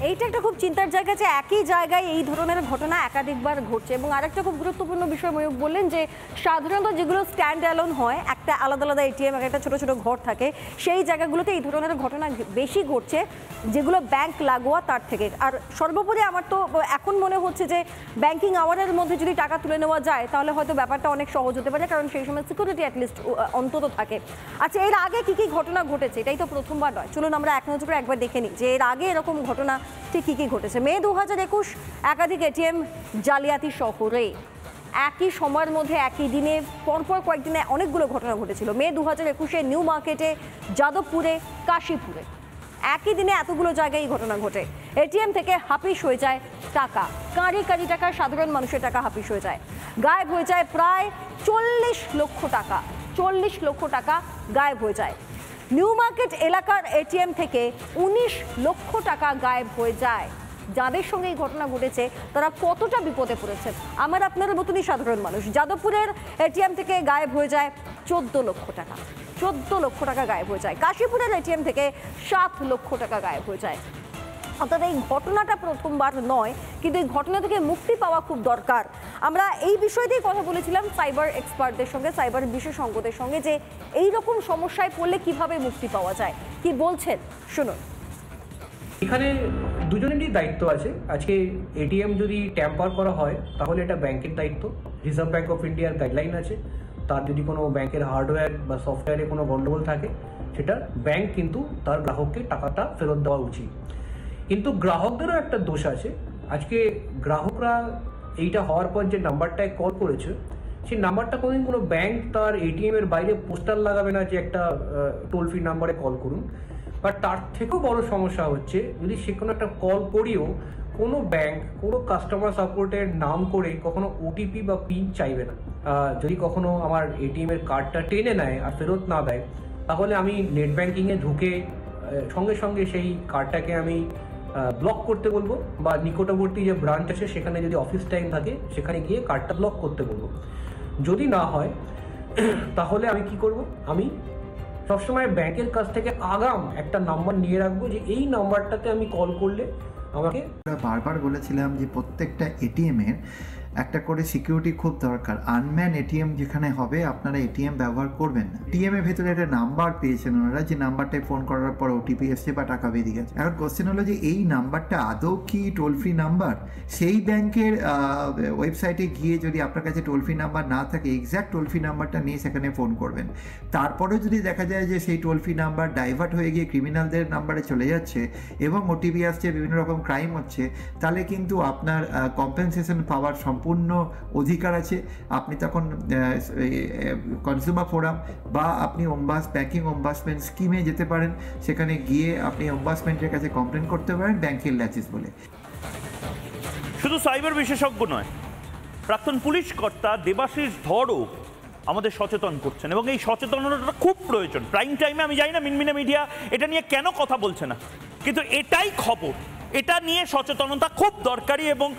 এইটা একটা খুব চিন্তার জায়গা যে একই জায়গায় এই ধরনের ঘটনা একাধিকবার ঘটছে। এবং আরেকটা খুব গুরুত্বপূর্ণ বিষয় ময়ূক বললেন যে সাধারণত যেগুলো স্ট্যান্ড অ্যালোন হয়, একটা আলাদা আলাদা এটিএম, একটা ছোট ছোট ঘর থাকে, সেই জায়গাগুলোতে এই ধরনের ঘটনা বেশি ঘটছে যেগুলো ব্যাংক লাগোয়া তার থেকে। আর সর্বোপরি আমার তো এখন মনে হচ্ছে যে ব্যাংকিং আওয়ারের মধ্যে যদি টাকা তুলে নেওয়া যায় তাহলে হয়তো ব্যাপারটা অনেক সহজ হতে পারে, কারণ সেই সময় সিকিউরিটি অ্যাটলিস্ট অন্তত থাকে। আচ্ছা, এর আগে কি কি ঘটনা ঘটেছে? এটাই তো প্রথমবার নয়। চলুন আমরা এক নজরে একবার দেখে নিই যে এর আগে এরকম ঘটনা ঠিক কী কী ঘটেছে। মে 2021 একাধিক এটিএম জালিয়াতি শহরে একই সময়ের মধ্যে একই দিনে পরপর কয়েকদিনে অনেকগুলো ঘটনা ঘটেছিল। মে 2021-এ নিউ মার্কেটে, যাদবপুরে, কাশীপুরে একই দিনে এতগুলো জায়গায় এই ঘটনা ঘটে। এটিএম থেকে হাপিস হয়ে যায় টাকা, কাঁড়ি কাঁড়ি টাকা, সাধারণ মানুষের টাকা হাপিস হয়ে যায়। গায়েব হয়ে যায় প্রায় 40 লক্ষ টাকা। 40 লক্ষ টাকা গায়েব হয়ে যায়। নিউ মার্কেট এলাকার এটিএম থেকে 19 লক্ষ টাকা গায়েব হয়ে যায়। যাদের সঙ্গে এই ঘটনা ঘটেছে তারা কতটা বিপদে পড়েছেন আমার আপনার মতনই সাধারণ মানুষ। যাদবপুরের এটিএম থেকে গায়েব হয়ে যায় 14 লক্ষ টাকা। 14 লক্ষ টাকা গায়েব হয়ে যায়। কাশীপুরের এটিএম থেকে 7 লক্ষ টাকা গায়েব হয়ে যায়। অর্থাৎ এই ঘটনাটা প্রথমবার নয়, কিন্তু এই ঘটনা থেকে মুক্তি পাওয়া খুব দরকার। আমরা এই বিষয়তেই কথা বলেছিলাম সাইবার এক্সপার্টদের সঙ্গে, সাইবার বিশেষজ্ঞদের সঙ্গে, যে এই রকম সমস্যায় পড়লে কিভাবে মুক্তি পাওয়া যায়। কি বলছেন শুনুন। এখানে দুজনেরই দায়িত্ব আছে। আজকে এটিএম যদি ট্যাম্পার করা হয় তাহলে এটা ব্যাংকের দায়িত্ব। রিজার্ভ ব্যাঙ্ক অফ ইন্ডিয়ার গাইডলাইন আছে, তার যদি কোনো ব্যাংকের হার্ডওয়্যার বা সফটওয়্যারে কোনো গন্ডগোল থাকে সেটা ব্যাংক কিন্তু তার গ্রাহককে টাকাটা ফেরত দেওয়া উচিত। কিন্তু গ্রাহকদেরও একটা দোষ আছে। আজকে গ্রাহকরা এইটা হওয়ার পর যে নাম্বারটায় কল করেছে সেই নাম্বারটা কোনোদিন কোনো ব্যাংক তার এটিএম এর বাইরে পোস্টার লাগাবে না যে একটা টোল ফ্রি নাম্বারে কল করুন। বাট তার থেকেও বড় সমস্যা হচ্ছে যদি সে কোনো একটা কল করিও কোনো ব্যাংক কোনো কাস্টমার সাপোর্টের নাম করে কখনো ওটিপি বা পিন চাইবে না। যদি কখনো আমার এটিএম এর কার্ডটা টেনে নেয় আর ফেরত না দেয় তাহলে আমি নেট ব্যাংকিংয়ে ঢুকে সঙ্গে সঙ্গে সেই কার্ডটাকে আমি ব্লক করতে বলবো, বা নিকটবর্তী যে ব্রাঞ্চ আছে সেখানে যদি অফিস টাইম থাকে সেখানে গিয়ে কার্ডটা ব্লক করতে বলবো। যদি না হয় তাহলে আমি কি করব, আমি সবসময় ব্যাংকের কাছ থেকে আগাম একটা নাম্বার নিয়ে রাখবো যে এই নাম্বারটাতে আমি কল করলে আমাকে। বারবার বলেছিলাম যে প্রত্যেকটা এটিএমের একটা করে সিকিউরিটি খুব দরকার। আনম্যান এটিএম যেখানে হবে আপনারা এটিএম ব্যবহার করবেন না। এটিএম এর ভেতরে একটা নাম্বার পেয়েছেন ওনারা, যে নাম্বারটায় ফোন করার পর ওটিপি এসছে বা টাকা বেরিয়ে গেছে। এখন কোশ্চেন হলো যে এই নাম্বারটা আদৌ কি টোল ফ্রি নাম্বার? সেই ব্যাংকের ওয়েবসাইটে গিয়ে যদি আপনার কাছে টোল ফ্রি নাম্বার না থাকে, এক্স্যাক্ট টোল ফ্রি নাম্বারটা নিয়ে সেখানে ফোন করবেন। তারপরেও যদি দেখা যায় যে সেই টোল ফ্রি নাম্বার ডাইভার্ট হয়ে গিয়ে ক্রিমিনালদের নাম্বারে চলে যাচ্ছে এবং ওটিপি আসছে, বিভিন্ন রকম ক্রাইম হচ্ছে, তাহলে কিন্তু আপনার কম্পেনসেশন পাওয়ার সম্পূর্ণ অধিকার আছে। আপনি তখন কনজিউমার ফোরাম বা আপনি ব্যাংকিং অম্বাসমেন্ট স্কিমে যেতে পারেন। সেখানে গিয়ে আপনি অম্বাসমেন্টের কাছে কমপ্লেন করতে পারেন ব্যাংকের ল্যাচেস বলে। শুধু সাইবার বিশেষজ্ঞ নয়, প্রাক্তন পুলিশ কর্তা দেবাশিস ধরও আমাদের সচেতন করছেন এবং এই সচেতনতাটা খুব প্রয়োজন। প্রাইম টাইমে আমি জানি না মিনমিনে মিডিয়া এটা নিয়ে কেন কথা বলছে না, কিন্তু এটাই খবর, এটা নিয়ে সচেতনতা খুব দরকারি। এবং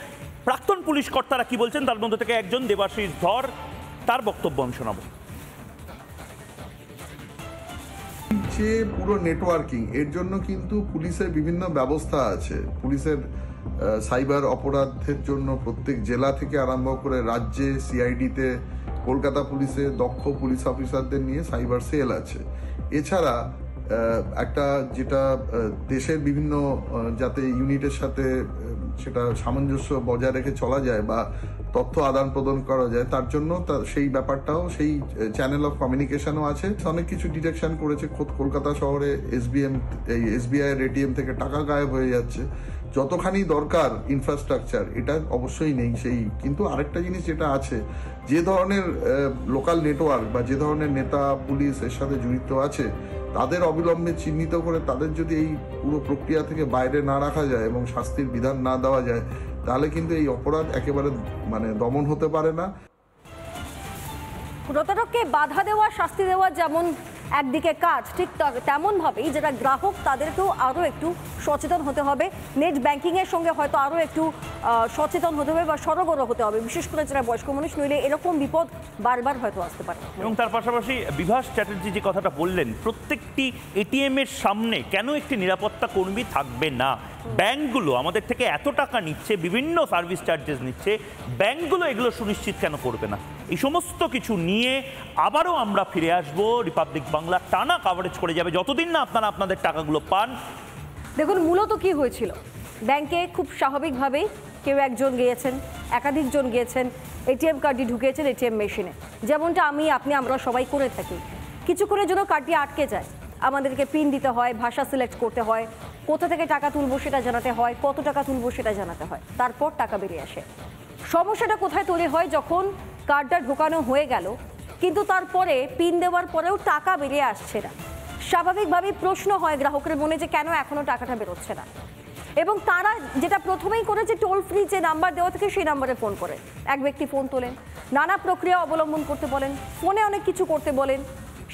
প্রাক্তন পুলিশ কর্তারা কি বলছেন তার মধ্যে থেকে একজন দেবাশিস ধর, তার বক্তব্য আমি শোনাবো। যে পুরো নেটওয়ার্কিং এর জন্য কিন্তু পুলিশের বিভিন্ন ব্যবস্থা আছে। পুলিশের সাইবার অপরাধের জন্য প্রত্যেক জেলা থেকে আরম্ভ করে রাজ্যে সিআইডিতে, কলকাতা পুলিশে দক্ষ পুলিশ অফিসারদের নিয়ে সাইবার সেল আছে। এছাড়া একটা যেটা দেশের বিভিন্ন যাতে ইউনিটের সাথে সেটা সামঞ্জস্য বজায় রেখে চলা যায় বা তথ্য আদান প্রদান করা যায়, তার জন্য সেই ব্যাপারটাও, সেই চ্যানেল অফ কমিউনিকেশনও আছে। অনেক কিছু ডিটেকশন করেছে। খোদ কলকাতা শহরে এসবিআই এর এটিএম থেকে টাকা গায়েব হয়ে যাচ্ছে। যতখানি দরকার ইনফ্রাস্ট্রাকচার, এটা অবশ্যই নেই সেই। কিন্তু আরেকটা জিনিস যেটা আছে, যে ধরনের লোকাল নেটওয়ার্ক বা যে ধরনের নেতা পুলিশ এর সাথে জড়িত আছে তাদের অবিলম্বে চিহ্নিত করে তাদের যদি এই পুরো প্রক্রিয়া থেকে বাইরে না রাখা যায় এবং শাস্তির বিধান না দেওয়া যায় তাহলে কিন্তু এই অপরাধ একেবারে দমন হতে পারে না। প্রতারককে বাধা দেওয়া, শাস্তি দেওয়া যেমন একদিকে কাজ, ঠিক তেমনভাবেই যারা গ্রাহক তাদেরকেও আরও একটু সচেতন হতে হবে, নেট ব্যাংকিংয়ের সঙ্গে হয়তো আরও একটু সচেতন হতে হবে বা সরগর হতে হবে, বিশেষ করে যারা বয়স্ক মানুষ, নইলে এরকম বিপদ বারবার হয়তো আসতে পারে। এবং তার পাশাপাশি বিভাস চ্যাটার্জি যে কথাটা বললেন, প্রত্যেকটি এটিএম এর সামনে কেন একটি নিরাপত্তা কর্মী থাকবে না? ব্যাংকগুলো আমাদের থেকে এত টাকা নিচ্ছে, বিভিন্ন সার্ভিস চার্জেস নিচ্ছে, ব্যাংকগুলো এগুলো সুনিশ্চিত কেন করবে না? এই সমস্ত কিছু নিয়ে আবারও আমরা ফিরে আসবো। রিপাবলিক বাংলা টানা কভারেজ করে যাবে যতদিন না আপনারা আপনাদের টাকাগুলো পান। দেখুন মূলত কি হয়েছিল, ব্যাংকে খুব স্বাভাবিকভাবেই কেউ একজন গিয়েছেন, একাধিকজন গিয়েছেন, এটিএম কার্ডটি ঢুকিয়েছেন এটিএম মেশিনে, যেমনটা আপনি আমরা সবাই করে থাকি। কিছুক্ষণের জন্য কার্ডটি আটকে যায়, আমাদেরকে পিন দিতে হয়, ভাষা সিলেক্ট করতে হয়, কোথা থেকে টাকা তুলবো সেটা জানাতে হয়, কত টাকা তুলবো সেটা জানাতে হয়, তারপর টাকা বেরিয়ে আসে। সমস্যাটা কোথায় তৈরি হয়, যখন কার্ডটা ঢোকানো হয়ে গেল কিন্তু তারপরে পিন দেওয়ার পরেও টাকা বেরিয়ে আসছে না। স্বাভাবিকভাবেই প্রশ্ন হয় গ্রাহকের মনে যে কেন এখনো টাকাটা বেরোচ্ছে না, এবং তারা যেটা প্রথমেই করে যে টোল ফ্রি যে নাম্বার দেওয়া থাকে সেই নাম্বারে ফোন করে। এক ব্যক্তি ফোন তোলেন, নানা প্রক্রিয়া অবলম্বন করতে বলেন, ফোনে অনেক কিছু করতে বলেন,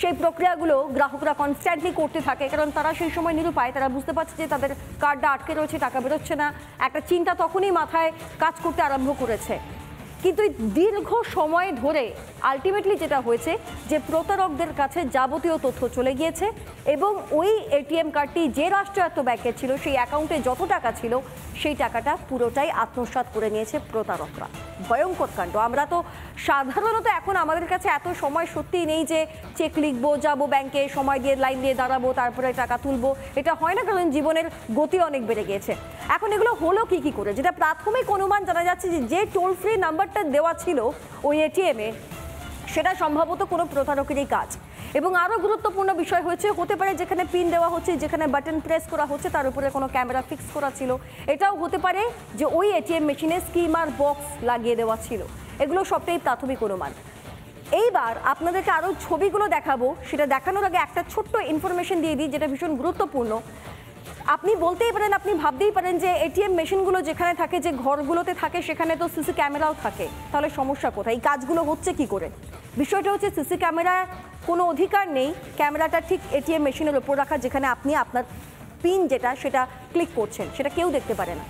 সেই প্রক্রিয়াগুলো গ্রাহকরা কনস্ট্যান্টলি করতে থাকে, কারণ তারা সেই সময় নিরুপায়, তারা বুঝতে পারছে যে তাদের কার্ডটা আটকে রয়েছে, টাকা বেরোচ্ছে না। একটা চিন্তা তখনই মাথায় কাজ করতে আরম্ভ করেছে। কিন্তু এই দীর্ঘ সময় ধরে আলটিমেটলি যেটা হয়েছে যে প্রতারকদের কাছে যাবতীয় তথ্য চলে গিয়েছে, এবং ওই এটিএম কার্ডটি যে রাষ্ট্রায়ত্ত ব্যাংকের ছিল, সেই অ্যাকাউন্টে যত টাকা ছিল সেই টাকাটা পুরোটাই আত্মসাৎ করে নিয়েছে প্রতারকরা। ভয়ঙ্কর কাণ্ড। আমরা তো সাধারণত এখন আমাদের কাছে এত সময় সত্যিই নেই যে চেক লিখবো, যাবো ব্যাংকে, সময় দিয়ে লাইন দিয়ে দাঁড়াবো, তারপরে টাকা তুলবো, এটা হয় না, কারণ জীবনের গতি অনেক বেড়ে গিয়েছে। এখন এগুলো হলো কি করে, যেটা প্রাথমিক অনুমান জানা যাচ্ছে যে টোল ফ্রি নাম্বারটা দেওয়া ছিল ওই এটিএমে, সেটা সম্ভবত কোনো প্রতারকেরই কাজ। এবং আরও গুরুত্বপূর্ণ বিষয় হতে পারে যেখানে পিন দেওয়া হচ্ছে, যেখানে বাটন প্রেস করা হচ্ছে, তার উপরে কোনো ক্যামেরা ফিক্স করা ছিল। এটাও হতে পারে যে ওই এটিএম মেশিনে স্কিমার বক্স লাগিয়ে দেওয়া ছিল। এগুলো সবটাই প্রাথমিক অনুমান। এইবার আপনাদেরকে আরও ছবিগুলো দেখাবো, সেটা দেখানোর আগে একটা ছোট্ট ইনফরমেশন দিয়ে দিই যেটা ভীষণ গুরুত্বপূর্ণ। আপনি বলতেই পারেন, আপনি ভাবতেই পারেন যে এটিএম মেশিনগুলো যেখানে থাকে, যে ঘরগুলোতে থাকে, সেখানে তো সিসি ক্যামেরাও থাকে, তাহলে সমস্যা কোথায়? এই কাজগুলো হচ্ছে কি করে? বিষয়টা হচ্ছে সিসি ক্যামেরা কোনো অধিকার নেই ক্যামেরাটা ঠিক এটিএম মেশিনের ওপর রাখা, যেখানে আপনি আপনার পিন যেটা সেটা ক্লিক করছেন, সেটা কেউ দেখতে পারে না।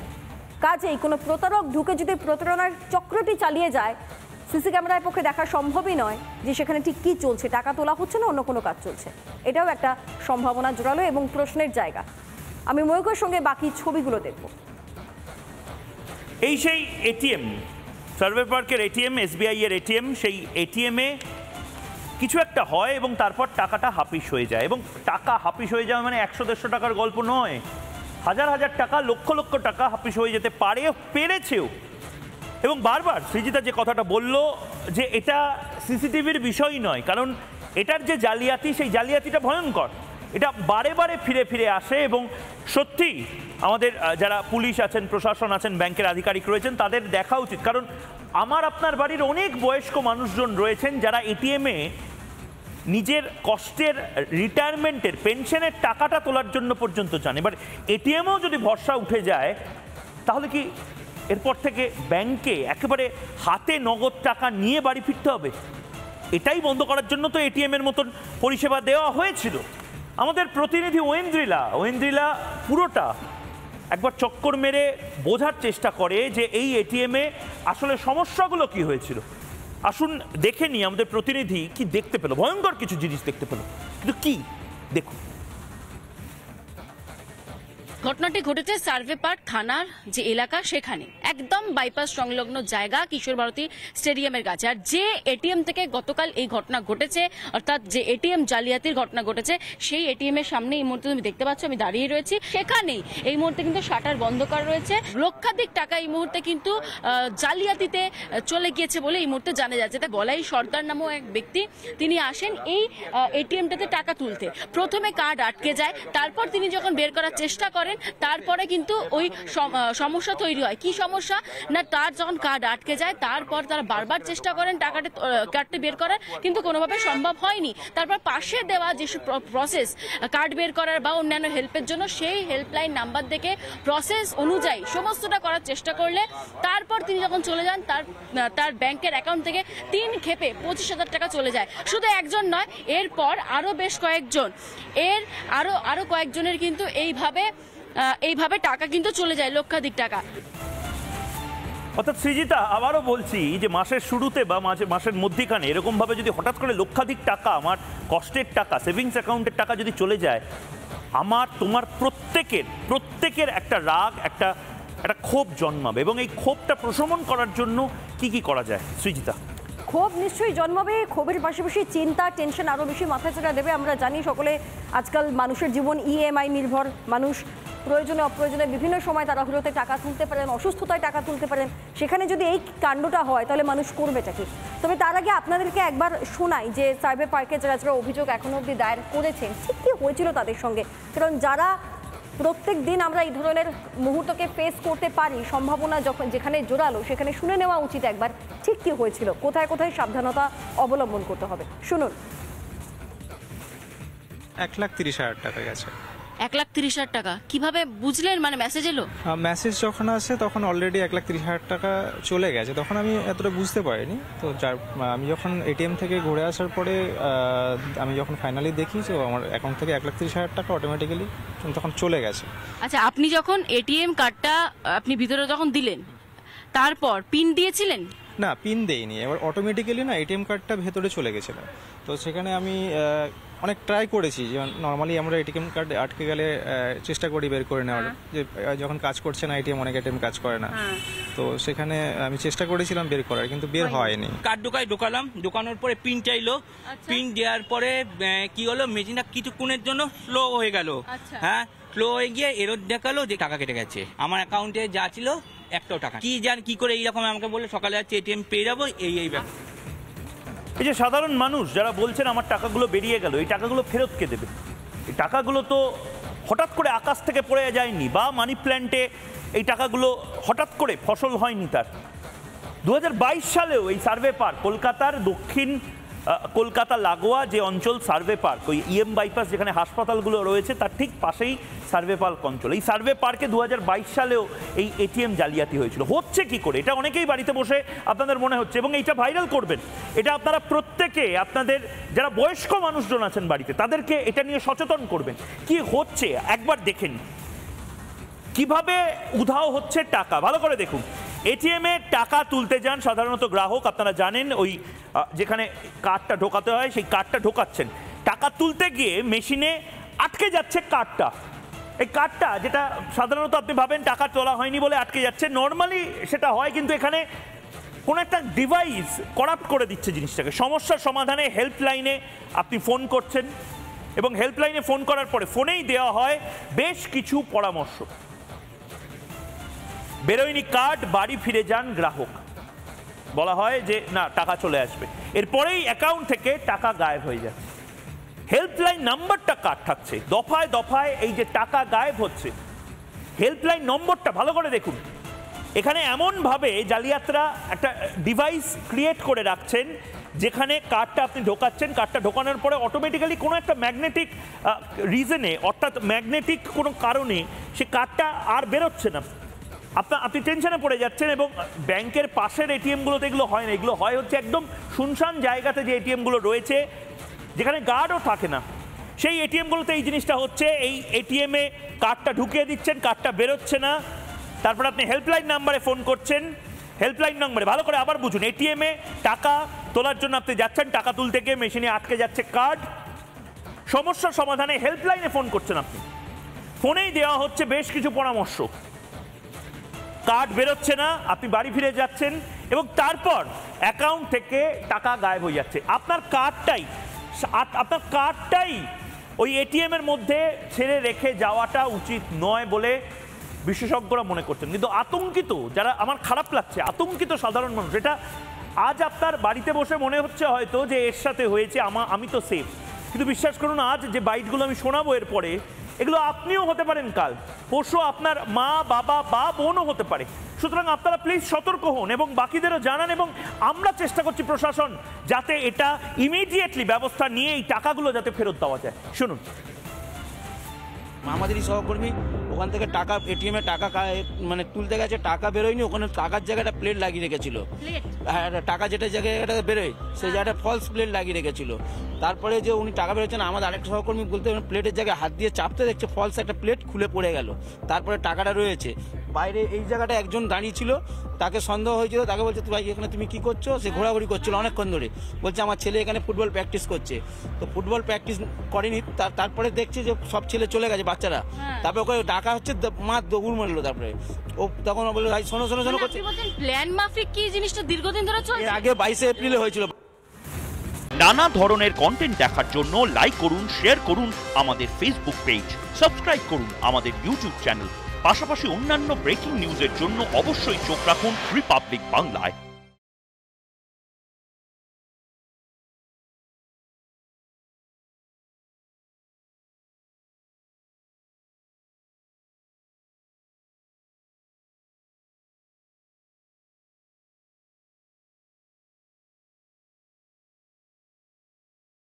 কাজেই কোনো প্রতারক ঢুকে যদি প্রতারণার চক্রটি চালিয়ে যায়, সিসি ক্যামেরার পক্ষে দেখা সম্ভবই নয় যে সেখানে ঠিক কী চলছে, টাকা তোলা হচ্ছে না অন্য কোনো কাজ চলছে। এটাও একটা সম্ভাবনা জোরালো এবং প্রশ্নের জায়গা। আমি ময়ূকের সঙ্গে বাকি ছবিগুলো দেখব। এই সেই এটিএম, সার্ভে পার্কের এটিএম, এসবিআই এর এটিএম। সেই এটিএমে কিছু একটা হয় এবং তারপর টাকাটা হাফিস হয়ে যায়। এবং টাকা হাফিস হয়ে যাওয়া মানে 100-150 টাকার গল্প নয়, হাজার হাজার টাকা, লক্ষ লক্ষ টাকা হাফিস হয়ে যেতে পেরেছেও। এবং বারবার সৃজিতা যে কথাটা বলল যে এটা সিসিটিভির বিষয় নয়, কারণ এটার যে জালিয়াতি, সেই জালিয়াতিটা ভয়ঙ্কর। এটা বারে বারে ফিরে ফিরে আসে এবং সত্যি আমাদের যারা পুলিশ আছেন, প্রশাসন আছেন, ব্যাংকের আধিকারিক রয়েছেন, তাদের দেখা উচিত। কারণ আমার আপনার বাড়ির অনেক বয়স্ক মানুষজন রয়েছেন যারা এটিএমে নিজের কষ্টের রিটায়ারমেন্টের পেনশনের টাকাটা তোলার জন্য পর্যন্ত চান। এবার এটিএমেও যদি ভরসা উঠে যায়, তাহলে কি এরপর থেকে ব্যাংকে একেবারে হাতে নগদ টাকা নিয়ে বাড়ি ফিরতে হবে? এটাই বন্ধ করার জন্য তো এটিএমের মতন পরিষেবা দেওয়া হয়েছিল। আমাদের প্রতিনিধি ঐন্দ্রিলা পুরোটা একবার চক্কর মেরে বোঝার চেষ্টা করে যে এই এটিএমে আসলে সমস্যাগুলো কি হয়েছিল। আসুন দেখে নিই আমাদের প্রতিনিধি কি দেখতে পেল। ভয়ঙ্কর কিছু জিনিস দেখতে পেল, কিন্তু কি দেখুন। ঘটনাটি ঘটেছে সার্ভে পার্ক থানার যে এলাকা, সেখানে একদম বাইপাস সংলগ্ন জায়গা, কিশোর ভারতী স্টেডিয়ামের কাছে। আর যে এটিএম থেকে গতকাল এই ঘটনা ঘটেছে, অর্থাৎ যে এটিএম জালিয়াতির ঘটনা ঘটেছে, সেই এটিএম এর সামনে এই মুহূর্তে তুমি দেখতে পাচ্ছ আমি দাঁড়িয়ে রয়েছি, সেখানেই এই মুহূর্তে কিন্তু শাটার বন্ধ করা রয়েছে। লক্ষাধিক টাকা এই মুহূর্তে কিন্তু জালিয়াতিতে চলে গিয়েছে বলে এই মুহূর্তে জানা যাচ্ছে। তা বলাই সর্দার নামও এক ব্যক্তি, তিনি আসেন এই এটিএমটাতে টাকা তুলতে। প্রথমে কার্ড আটকে যায়, তারপর তিনি যখন বের করার চেষ্টা করেন, করেন, তারপরে কিন্তু ওই সমস্যা তৈরি হয়। কি সমস্যা না, তার যখন কার্ড আটকে যায় তারপর তারা বারবার চেষ্টা করেন কার্ডটি বের করার, কিন্তু কোনোভাবে সম্ভব হয়নি। তারপর পাশে দেওয়া যেসব প্রসেস কার্ড বের করার বা অন্যান্য হেল্পের জন্য, সেই হেল্পলাইন নাম্বার থেকে প্রসেস অনুযায়ী সমস্তটা করার চেষ্টা করলে তারপর তিনি যখন চলে যান তার ব্যাংকের অ্যাকাউন্ট থেকে 3 ক্ষেপে 25,000 টাকা চলে যায়। শুধু একজন নয়, এরপর আরো বেশ কয়েকজন, আরো কয়েকজনের কিন্তু এইভাবে টাকা কিন্তু চলে যায়, লক্ষাধিক টাকা। অর্থাৎ সৃজিতা, আবারও বলছি যে মাসের শুরুতে বা মাসের মধ্যিখানে এরকমভাবে যদি হঠাৎ করে লক্ষাধিক টাকা, আমার কষ্টের টাকা, সেভিংস অ্যাকাউন্টের টাকা যদি চলে যায়, আমার তোমার প্রত্যেকের একটা রাগ, একটা ক্ষোভ জন্মাবে, এবং এই ক্ষোভটা প্রশমন করার জন্য কি করা যায় সৃজিতা? ক্ষোভ নিশ্চয়ই জন্মাবে, ক্ষোভের পাশাপাশি চিন্তা, টেনশন আরও বেশি মাথাচাড়া দেবে। আমরা জানি সকলে আজকাল মানুষের জীবন ইএমআই নির্ভর। মানুষ প্রয়োজনে অপ্রয়োজনে বিভিন্ন সময় তাড়াহুড়োতে টাকা তুলতে পারেন, অসুস্থতায় টাকা তুলতে পারেন। সেখানে যদি এই কাণ্ডটা হয় তাহলে মানুষ করবেটা কি? তবে তার আগে আপনাদেরকে একবার শোনাই যে সাইবার পার্কে যারা অভিযোগ এখনো অবধি দায়ের করেছেন, ঠিক কী হয়েছিল তাদের সঙ্গে। কারণ যারা প্রত্যেক দিন আমরা এই ধরনের মুহূর্তকে ফেস করতে পারি, সম্ভাবনা যখন যেখানে জোরালো, সেখানে শুনে নেওয়া উচিত একবার ঠিক কী হয়েছিল, কোথায় কোথায় সাবধানতা অবলম্বন করতে হবে। শুনুন। 1,30,000 টাকা গেছে। 1,30,000 টাকা কিভাবে বুঝলেন? মানে মেসেজ এলো? মেসেজ যখন আসে তখন অলরেডি 1,30,000 টাকা চলে গেছে, তখন আমি এতটা বুঝতে পারিনি। তো আমি যখন এটিএম থেকে ঘুরে আসার পরে আমি যখন ফাইনালি দেখি যে আমার অ্যাকাউন্ট থেকে 1,30,000 টাকা অটোমেটিক্যালি তখন চলে গেছে। আচ্ছা, আপনি যখন এটিএম কার্ডটা আপনি ভিতরে যখন দিলেন, তারপর পিন দিয়েছিলেন? না, পিন দেইনি, এবার অটোমেটিক্যালি না এটিএম কার্ডটা ভেতরে চলে গেছিল। তো সেখানে আমি অনেক ট্রাই করেছি, যে নর্মালি আমরা এটিএম কার্ড আটকে গেলে চেষ্টা করি বের করে নেওয়ার, যে যখন কাজ করছে না এটিএম, অনেক এটিএম কাজ করে না। তো সেখানে আমি চেষ্টা করেছিলাম বের করার, কিন্তু বের হয়নি। কার্ড ঢোকালাম, ঢোকানোর পরে পিন চাইলো, পিন দেওয়ার পরে কি হলো, মেশিনটা কিছুক্ষণের জন্য স্লো হয়ে গেল। হ্যাঁ, স্লো হয়ে গিয়ে এরর দেখালো যে টাকা কেটে গেছে। আমার অ্যাকাউন্টে যা ছিল একটাও টাকা, কি করে এইরকম আমাকে বললো সকালে যাচ্ছে এটিএম পেয়ে যাবো, এই ব্যাপার। এই যে সাধারণ মানুষ যারা বলছেন আমার টাকাগুলো বেরিয়ে গেল, এই টাকাগুলো ফেরত কে দেবে? এই টাকাগুলো তো হঠাৎ করে আকাশ থেকে পড়ে যায়নি, বা মানি প্ল্যান্টে এই টাকাগুলো হঠাৎ করে ফসল হয়নি। তার 2022 সালেও এই সার্ভে পার্ক, কলকাতার দক্ষিণ কলকাতা লাগোয়া যে অঞ্চল সার্ভে পার্ক, ওই ইএম বাইপাস যেখানে হাসপাতালগুলো রয়েছে তার ঠিক পাশেই সার্ভে পার্ক অঞ্চল। এই সার্ভে পার্কে 2022 সালেও এই এটিএম জালিয়াতি হয়েছিল। হচ্ছে কি করে? এটা অনেকেই বাড়িতে বসে আপনাদের মনে হচ্ছে, এবং এইটা ভাইরাল করবেন। এটা আপনারা প্রত্যেকে, আপনাদের যারা বয়স্ক মানুষজন আছেন বাড়িতে, তাদেরকে এটা নিয়ে সচেতন করবেন। কি হচ্ছে একবার দেখেন, কিভাবে উধাও হচ্ছে টাকা। ভালো করে দেখুন। এটিএমে টাকা তুলতে যান সাধারণত গ্রাহক, আপনারা জানেন, ওই যেখানে কার্ডটা ঢোকাতে হয় সেই কার্ডটা ঢোকাচ্ছেন। টাকা তুলতে গিয়ে মেশিনে আটকে যাচ্ছে কার্ডটা। এই কার্ডটা, যেটা সাধারণত আপনি ভাবেন টাকা তোলা হয়নি বলে আটকে যাচ্ছে, নর্মালি সেটা হয়, কিন্তু এখানে কোনো একটা ডিভাইস করাপ্ট করে দিচ্ছে জিনিসটাকে। সমস্যার সমাধানে হেল্পলাইনে আপনি ফোন করছেন, এবং হেল্পলাইনে ফোন করার পরে ফোনেই দেওয়া হয় বেশ কিছু পরামর্শ। বেরোয়নি কার্ড, বাড়ি ফিরে যান গ্রাহক, বলা হয় যে না টাকা চলে আসবে। এরপরেই অ্যাকাউন্ট থেকে টাকা গায়েব হয়ে যাচ্ছে। হেল্পলাইন নাম্বারটা কাট থাকছে, দফায় দফায় এই যে টাকা গায়েব হচ্ছে, হেল্পলাইন নম্বরটা ভালো করে দেখুন। এখানে এমনভাবে জালিয়াতরা একটা ডিভাইস ক্রিয়েট করে রাখছেন, যেখানে কার্ডটা আপনি ঢোকাচ্ছেন, কার্ডটা ঢোকানোর পরে অটোমেটিক্যালি কোনো একটা ম্যাগনেটিক রিজনে, অর্থাৎ ম্যাগনেটিক কোনো কারণে সে কার্ডটা আর বেরোচ্ছে না। আপনি টেনশনে পড়ে যাচ্ছেন। এবং ব্যাংকের পাশের এটিএমগুলোতে এগুলো হয় না, এগুলো হয় হচ্ছে একদম শুনশান জায়গাতে যে এটিএমগুলো রয়েছে, যেখানে গার্ডও থাকে না, সেই এটিএমগুলোতে এই জিনিসটা হচ্ছে। এই এটিএমে কার্ডটা ঢুকিয়ে দিচ্ছেন, কার্ডটা বেরোচ্ছে না, তারপর আপনি হেল্পলাইন নাম্বারে ফোন করছেন। হেল্পলাইন নাম্বারে ভালো করে আবার বুঝুন, এটিএমে টাকা তোলার জন্য আপনি যাচ্ছেন, টাকা তুলতে গিয়ে মেশিনে আটকে যাচ্ছে কার্ড। সমস্যার সমাধানে হেল্পলাইনে ফোন করছেন আপনি, ফোনেই দেওয়া হচ্ছে বেশ কিছু পরামর্শ। কার্ড বেরোচ্ছে না, আপনি বাড়ি ফিরে যাচ্ছেন, এবং তারপর অ্যাকাউন্ট থেকে টাকা গায়েব হয়ে যাচ্ছে। আপনার কার্ডটাই ওই এটিএমের মধ্যে ছেড়ে রেখে যাওয়াটা উচিত নয় বলে বিশেষজ্ঞরা মনে করছেন। কিন্তু আতঙ্কিত যারা, আমার খারাপ লাগছে, আতঙ্কিত সাধারণ মানুষ, এটা আজ আপনার বাড়িতে বসে মনে হচ্ছে হয়তো যে এর সাথে হয়েছে, আমি তো সেফ, কিন্তু বিশ্বাস করুন আজ যে বাইটগুলো আমি শোনাবো এরপরে, এগুলো আপনিও হতে পারেন কাল, পরশু আপনার মা বাবা বা বোনও হতে পারে। সুতরাং আপনারা প্লিজ সতর্ক হন এবং বাকিদেরও জানান, এবং আমরা চেষ্টা করছি প্রশাসন যাতে এটা ইমিডিয়েটলি ব্যবস্থা নিয়ে এই টাকাগুলো যাতে ফেরত দেওয়া যায়। শুনুন। আমাদেরই সহকর্মী ওখান থেকে টাকা এটিএম এ টাকা মানে তুলতে গেছে, টাকা বেরোয়নি, ওখানে টাকার জায়গাটা প্লেট লাগিয়ে রেখেছিল। হ্যাঁ, টাকা যেটা জায়গাটা বেরোয় সেই জায়গাটা ফলস প্লেট লাগিয়ে রেখেছিল। তারপরে যে উনি টাকা বেরোচ্ছেন, আমাদের আরেকটা সহকর্মী বলতে প্লেটের জায়গায় হাত দিয়ে চাপতে দেখছে ফলস একটা প্লেট খুলে পড়ে গেল। তারপরে টাকাটা রয়েছে বাইরে, এই জায়গাটা একজন দাঁড়িয়ে ছিল, তাকে সন্দেহ হয়েছিল, তাকে বলছে ভাই এখানে তুমি কি করছো? সে ঘোরাঘুরি করছিল অনেকক্ষণ ধরে, বলছে আমার ছেলে এখানে ফুটবল প্র্যাকটিস করছে। তো ফুটবল প্র্যাকটিস করেনি, তারপরে দেখছে যে সব ছেলে চলে গেছে বাচ্চারা, তারপরে ওকে ডাকা হচ্ছে, মা দৌড় মারলো। তারপরে ও তখন বললো ভাই শোনো শোনো শোনো করছে। প্ল্যান মাফিক কি জিনিসটা দীর্ঘদিন ধরে চলছে? আগে 22 এপ্রিলে হয়েছিল। নানা ধরনের কন্টেন্ট দেখার জন্য লাইক করুন, শেয়ার করুন আমাদের ফেসবুক পেজ, সাবস্ক্রাইব করুন আমাদের ইউটিউব চ্যানেল। পাশাপাশি অন্যান্য ব্রেকিং নিউজের জন্য অবশ্যই চোখ রাখুন রিপাবলিক বাংলায়।